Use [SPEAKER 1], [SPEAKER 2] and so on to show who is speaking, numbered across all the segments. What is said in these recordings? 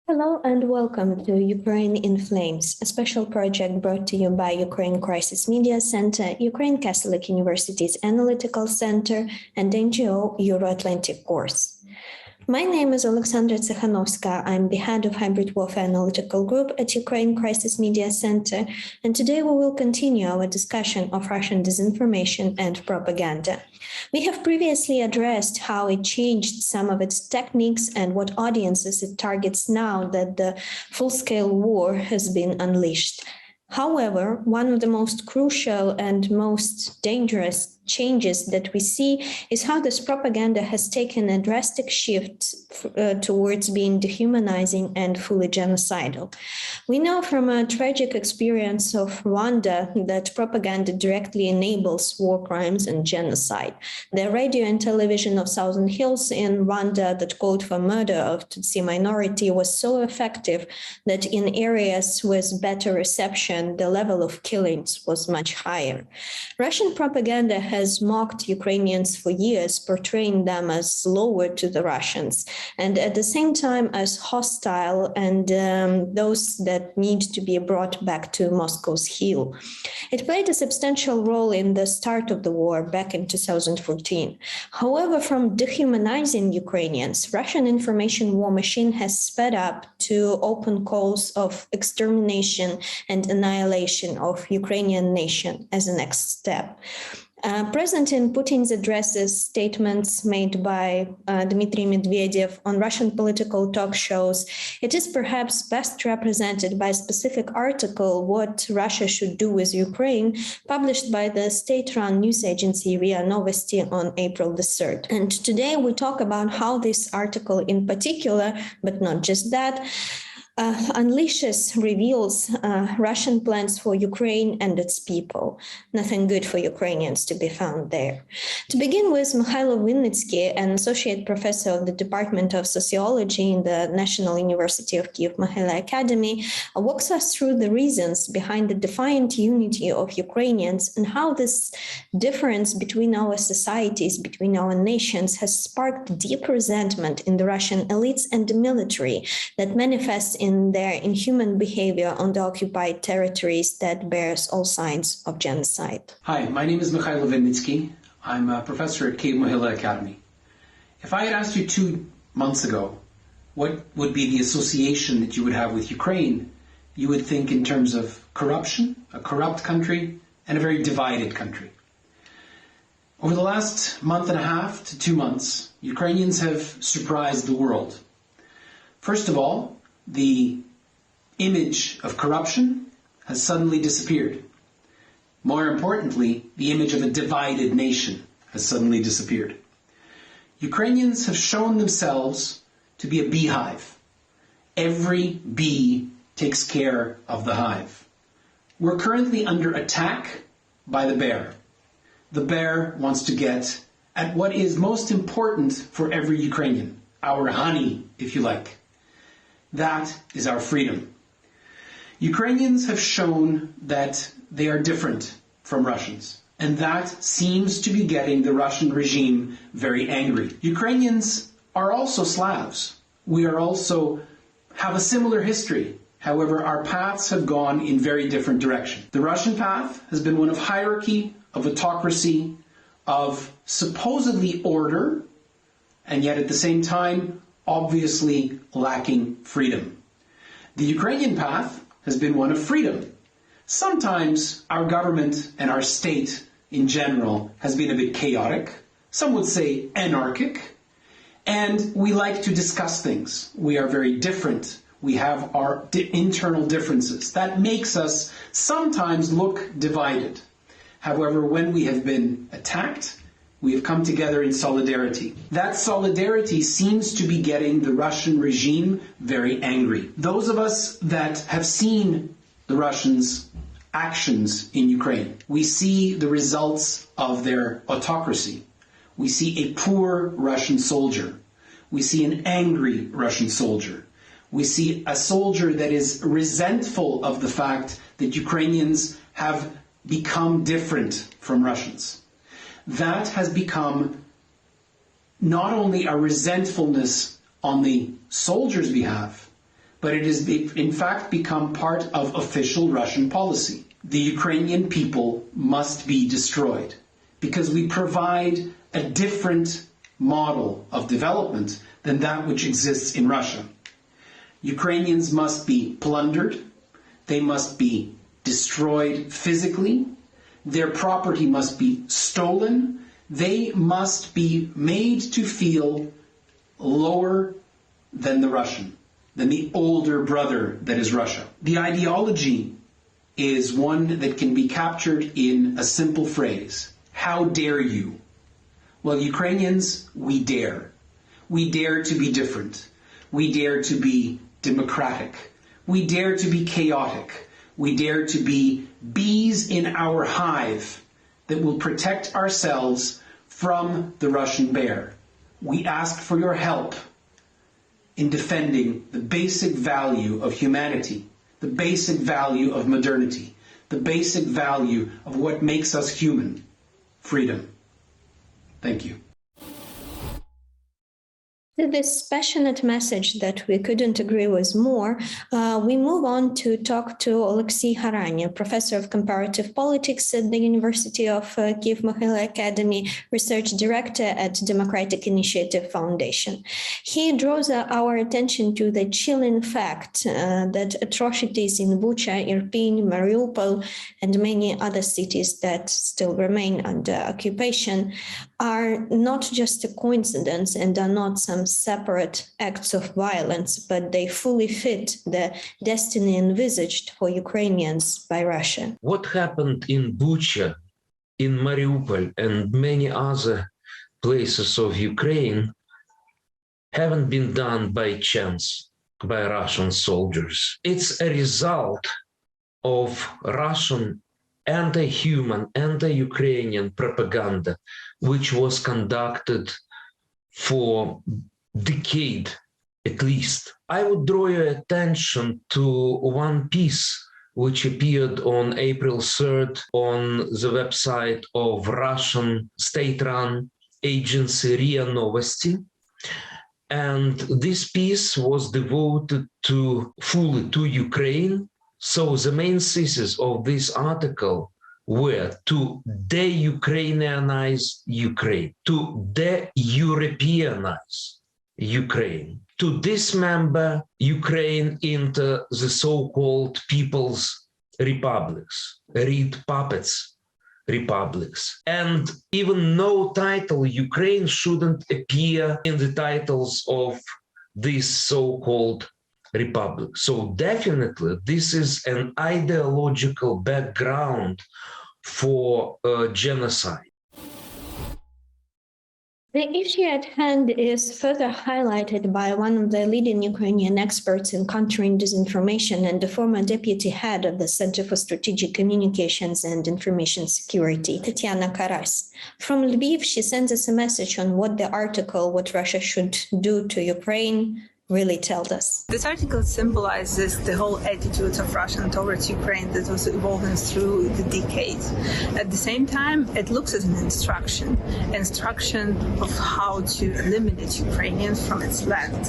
[SPEAKER 1] Hello and welcome to Ukraine in Flames, a special project brought to you by Ukraine Crisis Media Center, Ukraine Catholic University's Analytical Center, and NGO Euro-Atlantic Course. My name is Alexandra Tsikhanovska. I'm the head of Hybrid Warfare Analytical Group at Ukraine Crisis Media Center, and today we will continue our discussion of Russian disinformation and propaganda. We have previously addressed how it changed some of its techniques and what audiences it targets now that the full-scale war has been unleashed. However, one of the most crucial and most dangerous changes that we see is how this propaganda has taken a drastic shift towards being dehumanizing and fully genocidal. We know from a tragic experience of Rwanda that propaganda directly enables war crimes and genocide. The radio and television of Thousand Hills in Rwanda that called for murder of Tutsi minority was so effective that in areas with better reception, the level of killings was much higher. Russian propaganda has mocked Ukrainians for years, portraying them as lower to the Russians, and at the same time as hostile and those that need to be brought back to Moscow's heel. It played a substantial role in the start of the war back in 2014. However, from dehumanizing Ukrainians, Russian information war machine has sped up to open calls of extermination and annihilation of Ukrainian nation as a next step. Present in Putin's addresses, statements made by Dmitry Medvedev on Russian political talk shows, it is perhaps best represented by a specific article, What Russia Should Do with Ukraine, published by the state-run news agency RIA Novosti on April the 3rd. And today we talk about how this article in particular, but not just that, reveals Russian plans for Ukraine and its people. Nothing good for Ukrainians to be found there. To begin with, Mikhail Vinnitsky, an associate professor of the Department of Sociology in the National University of Kiev Mikhail Academy, walks us through the reasons behind the defiant unity of Ukrainians and how this difference between our societies, between our nations, has sparked deep resentment in the Russian elites and the military that manifests in their inhuman behavior on the occupied territories that bears all signs of genocide.
[SPEAKER 2] Hi, my name is Mikhail Vinnitsky. I'm a professor at Kyiv Mikhail Academy. If I had asked you 2 months ago what would be the association that you would have with Ukraine, you would think in terms of corruption, a corrupt country, and a very divided country. Over the last month and a half to 2 months, Ukrainians have surprised the world. First of all, the image of corruption has suddenly disappeared. More importantly, the image of a divided nation has suddenly disappeared. Ukrainians have shown themselves to be a beehive. Every bee takes care of the hive. We're currently under attack by the bear. The bear wants to get at what is most important for every Ukrainian, our honey, if you like. That is our freedom. Ukrainians have shown that they are different from Russians, and that seems to be getting the Russian regime very angry. Ukrainians are also Slavs. We are also have a similar history. However, our paths have gone in very different directions. The Russian path has been one of hierarchy, of autocracy, of supposedly order, and yet at the same time, obviously lacking freedom. The Ukrainian path has been one of freedom. Sometimes our government and our state in general has been a bit chaotic. Some would say anarchic. And we like to discuss things. We are very different. We have our internal differences. That makes us sometimes look divided. However, when we have been attacked, we have come together in solidarity. That solidarity seems to be getting the Russian regime very angry. Those of us that have seen the Russians' actions in Ukraine, we see the results of their autocracy. We see a poor Russian soldier. We see an angry Russian soldier. We see a soldier that is resentful of the fact that Ukrainians have become different from Russians. That has become not only a resentfulness on the soldiers' behalf, but it has in fact become part of official Russian policy. The Ukrainian people must be destroyed because we provide a different model of development than that which exists in Russia. Ukrainians must be plundered, they must be destroyed physically, their property must be stolen, they must be made to feel lower than the Russian, than the older brother that is Russia. The ideology is one that can be captured in a simple phrase. How dare you? Well, Ukrainians, we dare. We dare to be different. We dare to be democratic. We dare to be chaotic. We dare to be bees in our hive that will protect ourselves from the Russian bear. We ask for your help in defending the basic value of humanity, the basic value of modernity, the basic value of what makes us human, freedom. Thank you.
[SPEAKER 1] To this passionate message that we couldn't agree with more, we move on to talk to Alexei Haranya, professor of comparative politics at the University of Kiev Mikhail Academy, research director at Democratic Initiative Foundation. He draws our attention to the chilling fact that atrocities in Bucha, Irpin, Mariupol, and many other cities that still remain under occupation are not just a coincidence and are not some separate acts of violence, but they fully fit the destiny envisaged for Ukrainians by Russia.
[SPEAKER 3] What happened in Bucha, in Mariupol, and many other places of Ukraine haven't been done by chance by Russian soldiers. It's a result of Russian anti-human, anti-Ukrainian propaganda, which was conducted for decade at least. I would draw your attention to one piece which appeared on April 3rd on the website of Russian state-run agency RIA Novosti. And this piece was devoted fully to Ukraine. So the main thesis of this article were to de-Ukrainianize Ukraine, to de-Europeanize Ukraine, to dismember Ukraine into the so-called people's republics, read puppets republics. And even no title Ukraine shouldn't appear in the titles of this so-called republic. So definitely this is an ideological background for genocide.
[SPEAKER 1] The issue at hand is further highlighted by one of the leading Ukrainian experts in countering disinformation and the former deputy head of the Center for Strategic Communications and Information Security, Tatiana Karas. From Lviv, she sends us a message on what the article, What Russia Should Do to Ukraine, really tells us.
[SPEAKER 4] This article symbolizes the whole attitude of Russia towards Ukraine that was evolving through the decades. At the same time, it looks as an instruction of how to eliminate Ukrainians from its land.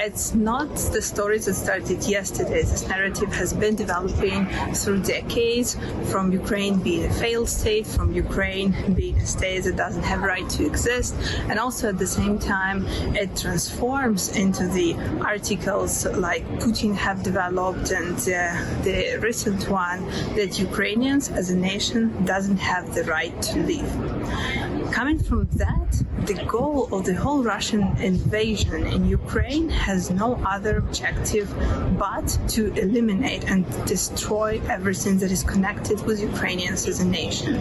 [SPEAKER 4] It's not the stories that started yesterday. This narrative has been developing through decades, from Ukraine being a failed state, from Ukraine being a state that doesn't have a right to exist, and also at the same time, it transforms into the articles like Putin have developed and the recent one that Ukrainians as a nation doesn't have the right to live. Coming from that, the goal of the whole Russian invasion in Ukraine has no other objective but to eliminate and destroy everything that is connected with Ukrainians as a nation.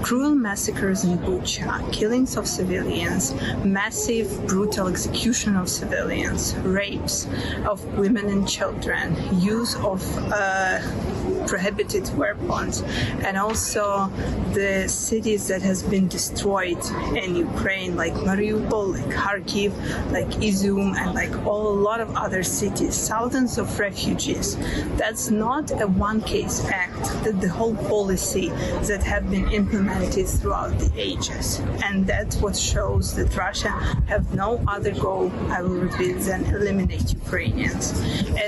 [SPEAKER 4] Cruel massacres in Bucha, killings of civilians, massive brutal execution of civilians, rapes of women and children, use of prohibited weapons, and also the cities that has been destroyed in Ukraine Ukraine, like Mariupol, like Kharkiv, like Izum, and like a lot of other cities, thousands of refugees. That's not a one-case act, that the whole policy that have been implemented throughout the ages. And that's what shows that Russia have no other goal, I will repeat, than eliminate Ukrainians.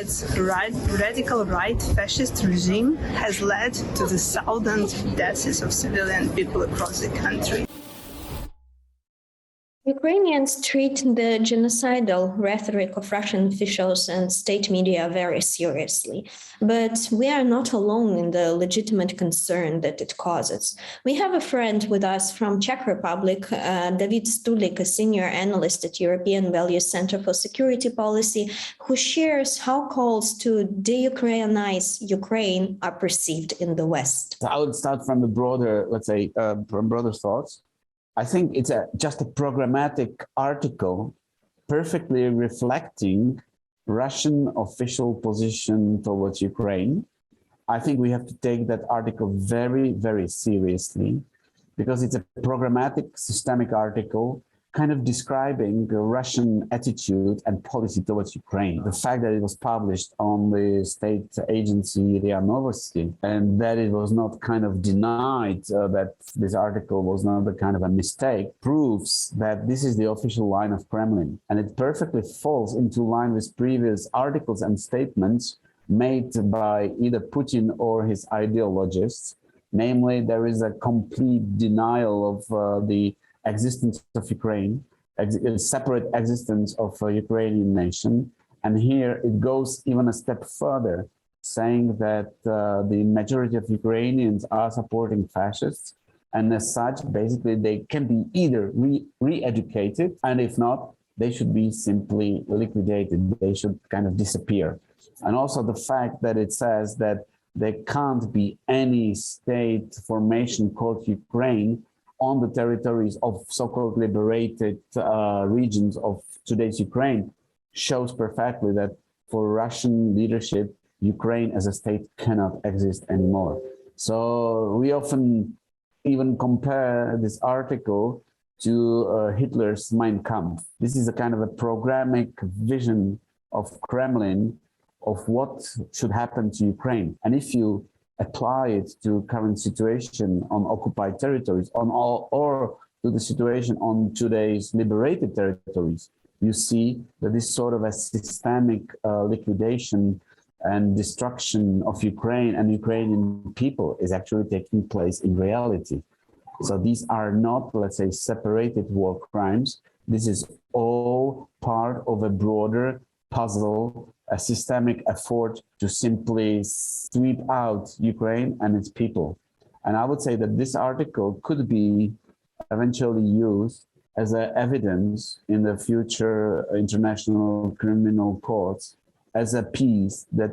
[SPEAKER 4] Its radical right fascist regime has led to the thousands of deaths of civilian people across the country.
[SPEAKER 1] Ukrainians treat the genocidal rhetoric of Russian officials and state media very seriously, but we are not alone in the legitimate concern that it causes. We have a friend with us from Czech Republic, David Stulik, a senior analyst at European Values Center for Security Policy, who shares how calls to de-Ukrainize Ukraine are perceived in the West.
[SPEAKER 5] I would start from the broader, let's say, from broader thoughts. I think it's just a programmatic article perfectly reflecting Russian official position towards Ukraine. I think we have to take that article very, very seriously because it's a programmatic, systemic article kind of describing the Russian attitude and policy towards Ukraine. The fact that it was published on the state agency RIA Novosti and that it was not kind of denied that this article was not a kind of a mistake proves that this is the official line of Kremlin. And it perfectly falls into line with previous articles and statements made by either Putin or his ideologists. Namely, there is a complete denial of the existence of Ukraine, separate existence of a Ukrainian nation. And here it goes even a step further, saying that the majority of Ukrainians are supporting fascists. And as such, basically, they can be either re-educated, and if not, they should be simply liquidated. They should kind of disappear. And also the fact that it says that there can't be any state formation called Ukraine on the territories of so-called liberated regions of today's Ukraine shows perfectly that for Russian leadership, Ukraine as a state cannot exist anymore. So we often even compare this article to Hitler's Mein Kampf. This is a kind of a programmatic vision of Kremlin of what should happen to Ukraine. And if you apply it to current situation on occupied territories or to the situation on today's liberated territories, you see that this sort of a systemic liquidation and destruction of Ukraine and Ukrainian people is actually taking place in reality. So these are not, let's say, separated war crimes. This is all part of a broader puzzle, a systemic effort to simply sweep out Ukraine and its people. And I would say that this article could be eventually used as evidence in the future international criminal courts as a piece that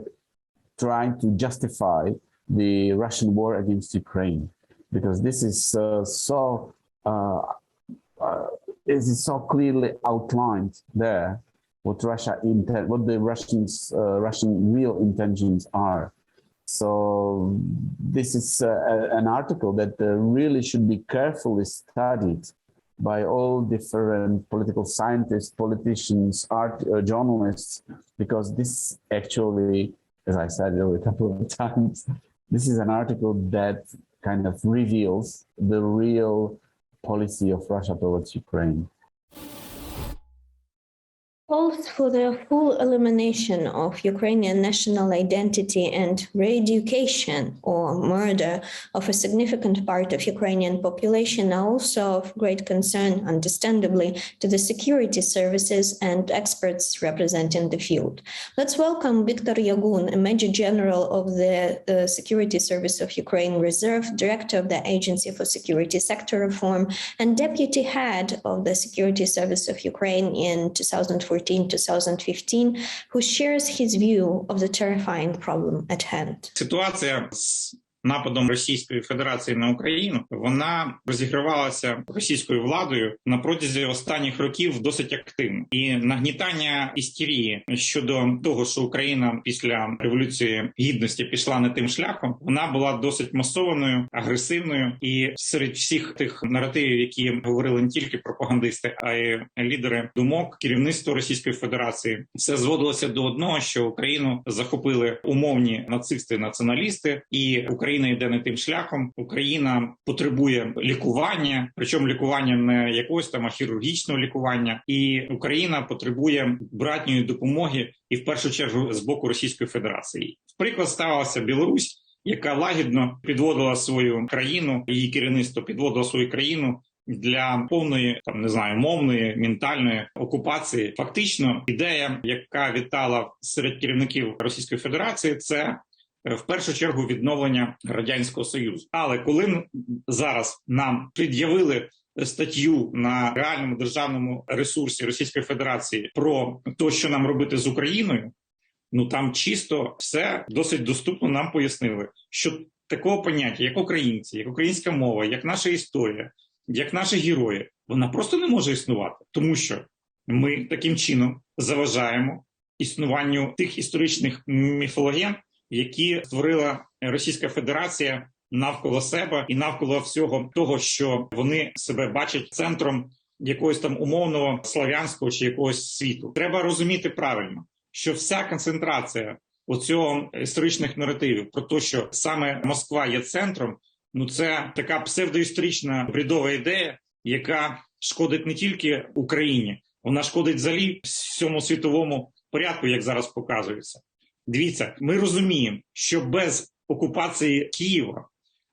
[SPEAKER 5] trying to justify the Russian war against Ukraine, because this is so clearly outlined there. What what the Russian real intentions are. So this is an article that really should be carefully studied by all different political scientists, politicians, journalists, because this actually, as I said a couple of times, this is an article that kind of reveals the real policy of Russia towards Ukraine.
[SPEAKER 1] Calls for the full elimination of Ukrainian national identity and re-education or murder of a significant part of Ukrainian population are also of great concern, understandably, to the security services and experts representing the field. Let's welcome Viktor Yagun, a Major General of the Security Service of Ukraine Reserve, Director of the Agency for Security Sector Reform, and Deputy Head of the Security Service of Ukraine in 2014-2015, who shares his view of the terrifying problem at hand.
[SPEAKER 6] Ситуація з нападом Російської Федерації на Україну, вона розігравалася російською владою на протязі останніх років досить активно. І нагнітання істерії щодо того, що Україна після Революції Гідності пішла не тим шляхом, вона була досить масованою, агресивною. І серед всіх тих наративів, які говорили не тільки пропагандисти, а й лідери думок, керівництво Російської Федерації, все зводилося до одного, що Україну захопили умовні нацисти-націоналісти, і Україна йде не тим шляхом. Україна потребує лікування, причому лікування не якогось там, а хірургічного лікування. І Україна потребує братньої допомоги і в першу чергу з боку Російської Федерації. В приклад ставилася Білорусь, яка лагідно підводила свою країну, її керівництво підводило свою країну для повної, там не знаю, мовної, ментальної окупації. Фактично, ідея, яка вітала серед керівників Російської Федерації, це в першу чергу відновлення Радянського Союзу. Але коли зараз нам пред'явили статтю на реальному державному ресурсі Російської Федерації про те, що нам робити з Україною, ну там чисто все досить доступно нам пояснили, що такого поняття, як українці, як українська мова, як наша історія, як наші герої, вона просто не може існувати, тому що ми таким чином заважаємо існуванню тих історичних міфологем, які створила Російська Федерація навколо себе і навколо всього того, що вони себе бачать центром якогось там умовного слав'янського чи якогось світу. Треба розуміти правильно, що вся концентрація оцього історичних наративів про те, що саме Москва є центром, ну це така псевдоісторична бредова ідея, яка шкодить не тільки Україні, вона шкодить взагалі всьому світовому порядку, як зараз показується. Дивіться, ми розуміємо, що без окупації Києва,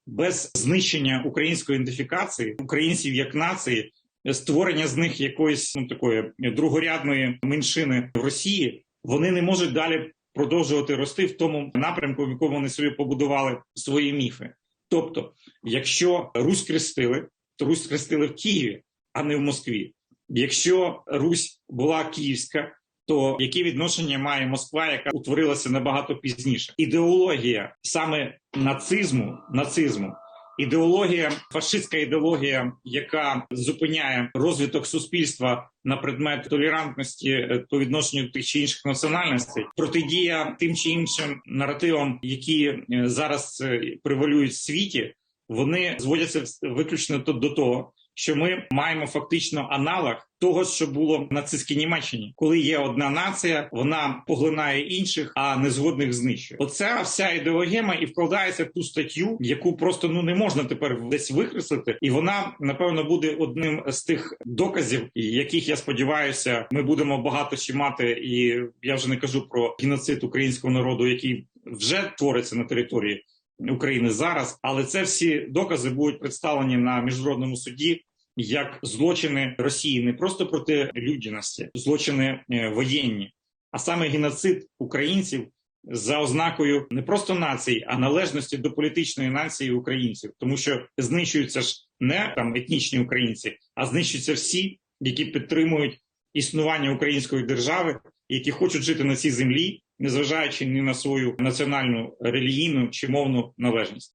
[SPEAKER 6] без знищення української ідентифікації, українців як нації, створення з них якоїсь такої другорядної меншини в Росії, вони не можуть далі продовжувати рости в тому напрямку, в якому вони собі побудували свої міфи. Тобто, якщо Русь хрестили, то Русь хрестили в Києві, а не в Москві. Якщо Русь була київська, то яке відношення має Москва, яка утворилася набагато пізніше? Ідеологія саме нацизму, ідеологія, фашистська ідеологія, яка зупиняє розвиток суспільства на предмет толерантності по відношенню до тих чи інших національностей, протидія тим чи іншим наративам, які зараз превалюють в світі, вони зводяться виключно до того, що ми маємо фактично аналог того, що було в нацистській Німеччині. Коли є одна нація, вона поглинає інших, а незгодних знищує. Оця вся ідеологема і вкладається в ту статтю, яку просто не можна тепер десь викреслити. І вона, напевно, буде одним з тих доказів, яких, я сподіваюся, ми будемо багато ще мати. І я вже не кажу про геноцид українського народу, який вже твориться на території України зараз, але це всі докази будуть представлені на міжнародному суді як злочини Росії не просто проти людяності, злочини воєнні, а саме геноцид українців за ознакою не просто нації, а належності до політичної нації українців, тому що знищуються ж не там етнічні українці, а знищуються всі, які підтримують існування української держави, які хочуть жити на цій землі, незважаючи ні на свою національну, релігійну чи мовну належність.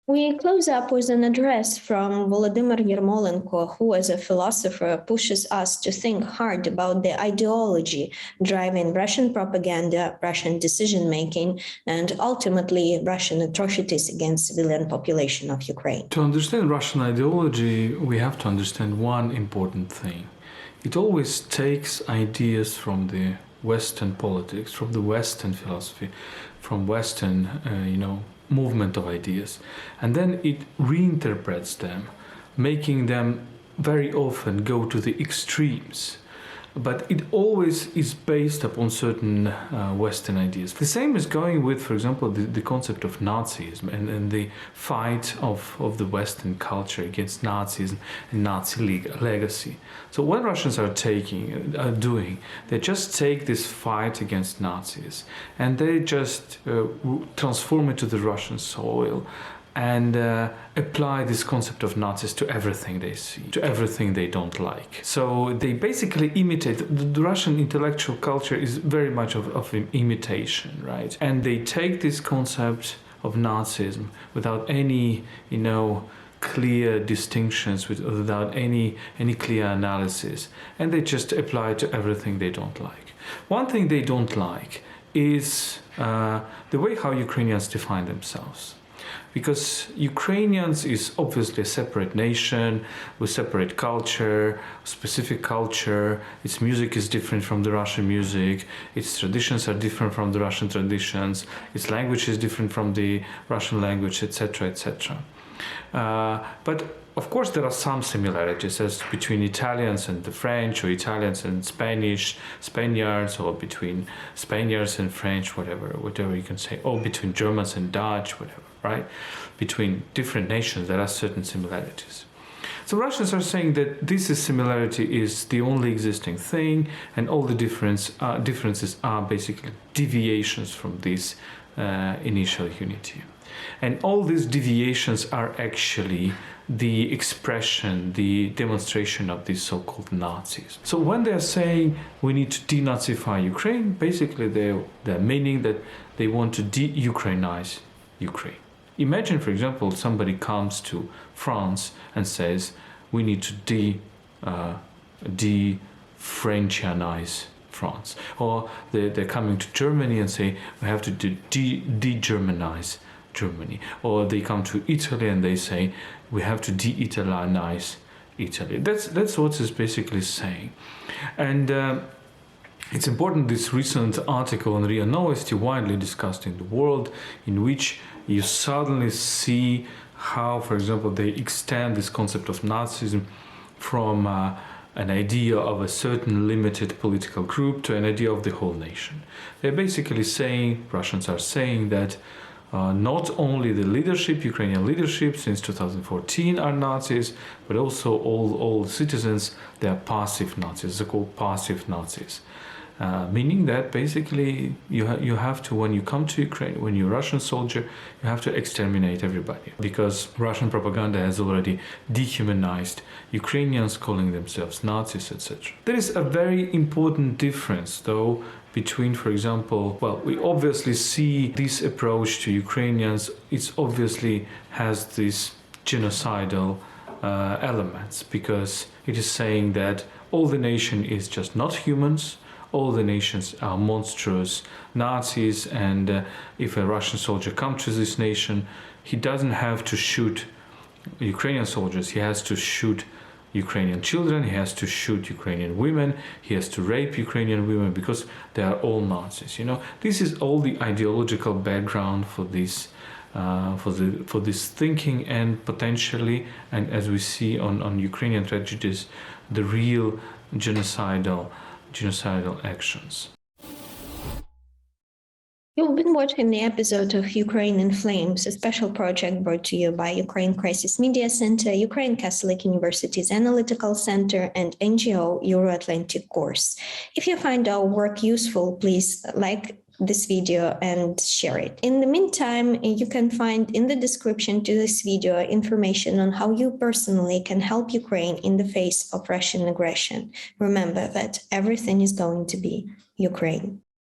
[SPEAKER 1] We close up with an address from Volodymyr Yermolenko, who as a philosopher pushes us to think hard about the ideology driving Russian propaganda, Russian decision-making, and ultimately Russian atrocities against civilian population of Ukraine.
[SPEAKER 7] To understand Russian ideology, we have to understand one important thing. It always takes ideas from the Western politics, from the Western philosophy, from Western, movement of ideas, and then it reinterprets them, making them very often go to the extremes. But it always is based upon certain Western ideas. The same is going with, for example, the concept of Nazism and the fight of the Western culture against Nazis and Nazi legacy. So what Russians are doing, they just take this fight against Nazis and they just transform it to the Russian soil, and apply this concept of Nazis to everything they see, to everything they don't like. So they basically imitate. The Russian intellectual culture is very much of an imitation, right? And they take this concept of Nazism without any, clear distinctions, without any clear analysis, and they just apply it to everything they don't like. One thing they don't like is the way how Ukrainians define themselves. Because Ukrainians is obviously a separate nation with separate culture, specific culture. Its music is different from the Russian music. Its traditions are different from the Russian traditions. Its language is different from the Russian language, etc., etc. But of course, there are some similarities as between Italians and the French, or Italians and Spaniards, or between Spaniards and French, whatever you can say, or between Germans and Dutch, whatever, right? Between different nations, there are certain similarities. So Russians are saying that this similarity is the only existing thing, and all the differences are basically deviations from this initial unity. And all these deviations are actually the expression, the demonstration of these so-called Nazis. So when they're saying we need to denazify Ukraine, basically they're meaning that they want to de-Ukrainize Ukraine. Imagine, for example, somebody comes to France and says we need to de-Frenchianize France. Or they're coming to Germany and say we have to de-Germanize Germany. Or they come to Italy and they say we have to de-Italinize Italy. That's what it's basically saying. And it's important, this recent article on RIA Novosti, widely discussed in the world, in which you suddenly see how, for example, they extend this concept of Nazism from an idea of a certain limited political group to an idea of the whole nation. They're basically saying, Russians are saying that not only the leadership, Ukrainian leadership since 2014 are Nazis, but also all citizens, they are passive Nazis. They're called passive Nazis. Meaning that basically you have to, when you come to Ukraine, when you're a Russian soldier, you have to exterminate everybody. Because Russian propaganda has already dehumanized Ukrainians, calling themselves Nazis, etc. There is a very important difference, though, between, for example, well, we obviously see this approach to Ukrainians, it obviously has these genocidal elements, because it is saying that all the nation is just not humans, all the nations are monstrous Nazis, and if a Russian soldier comes to this nation, he doesn't have to shoot Ukrainian soldiers, he has to shoot Ukrainian children, he has to shoot Ukrainian women, he has to rape Ukrainian women, because they are all Nazis. This is all the ideological background for this for this thinking, and potentially, and as we see on Ukrainian tragedies, the real genocidal actions.
[SPEAKER 1] You've been watching the episode of Ukraine in Flames, a special project brought to you by Ukraine Crisis Media Center, Ukraine Catholic University's Analytical Center, and NGO Euro-Atlantic Course. If you find our work useful, please like this video and share it. In the meantime, you can find in the description to this video information on how you personally can help Ukraine in the face of Russian aggression. Remember that everything is going to be Ukraine.